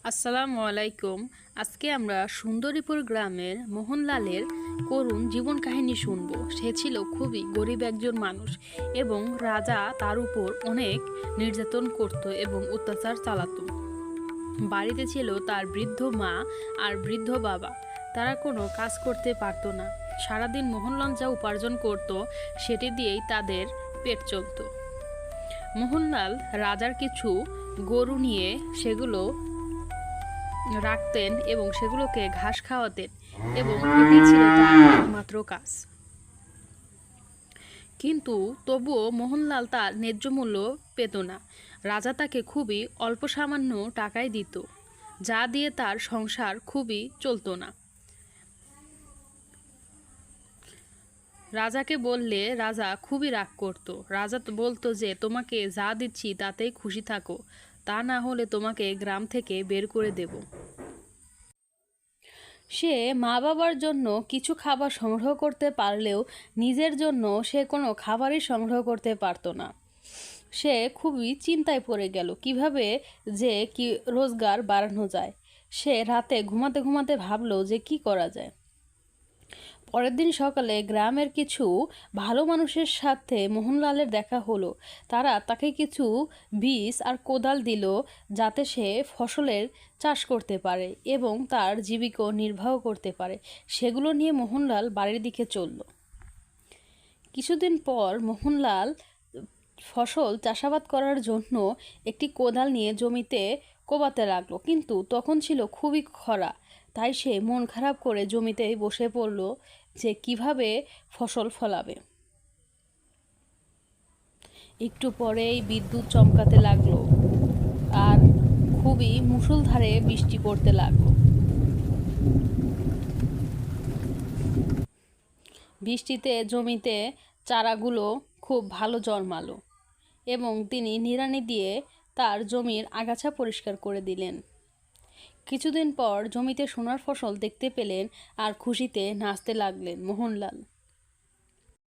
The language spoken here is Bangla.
আসসালামু আলাইকুম। আজকে আমরা সুন্দরীপুর গ্রামের মোহনলালের করুণ জীবন কাহিনী শুনব। সে ছিল খুবই গরিব একজন মানুষ এবং রাজা তার উপর অনেক নির্যাতন করত এবং অত্যাচার চালাতো। বাড়িতে ছিল তার বৃদ্ধ মা আর বৃদ্ধ বাবা। তারা কোনো কাজ করতে পারতো না। সারাদিন মোহনলাল যা উপার্জন করত সেটি দিয়েই তাদের পেট চলত। মোহনলাল রাজার কিছু গরু নিয়ে সেগুলো রাখতেন এবং সেগুলোকে ঘাস খাওয়াতেন এবং এটি ছিল তার একমাত্র কাজ। কিন্তু তবুও মোহনলাল তার ন্যায্য মূল্য পেত না। রাজা তাকে খুবই অল্প সামান্য টাকাই দিত, যা দিয়ে তার সংসার খুবই চলতো না। রাজাকে বললে রাজা খুবই রাগ করত। রাজা বলতো যে তোমাকে যা দিচ্ছি তাতেই খুশি থাকো, তা না হলে তোমাকে গ্রাম থেকে বের করে দেব। সে মা বাবার জন্য কিছু খাবার সংগ্রহ করতে পারলেও নিজের জন্য সে কোনো খাবারই সংগ্রহ করতে পারতো না। সে খুবই চিন্তায় পড়ে গেল কিভাবে যে কি রোজগার বাড়ানো যায়। সে রাতে ঘুমাতে ঘুমাতে ভাবলো যে কি করা যায়। পরের দিন সকালে গ্রামের কিছু ভালো মানুষের সাথে মোহনলালের দেখা হলো। তারা তাকে কিছু বীজ আর কোদাল দিল যাতে সে ফসলের চাষ করতে পারে এবং তার জীবিকা নির্বাহ করতে পারে। সেগুলো নিয়ে মোহনলাল বাড়ির দিকে চলল। কিছুদিন পর মোহনলাল ফসল চাষাবাদ করার জন্য একটি কোদাল নিয়ে জমিতে কোবাতে লাগলো, কিন্তু তখন ছিল খুবই খরা। তাই সে মন খারাপ করে জমিতেই বসে পড়ল যে কিভাবে ফসল ফলাবে। একটু পরেই বিদ্যুৎ চমকাতে লাগলো আর খুবই মুষলধারে বৃষ্টি পড়তে লাগলো। বৃষ্টিতে জমিতে চারাগুলো খুব ভালো জন্মালো এবং তিনি নিড়ানি দিয়ে তার জমির আগাছা পরিষ্কার করে দিলেন। কিছুদিন পর জমিতে সোনার ফসল দেখতে পেলেন আর খুশিতে নাচতে লাগলেন মোহনলাল।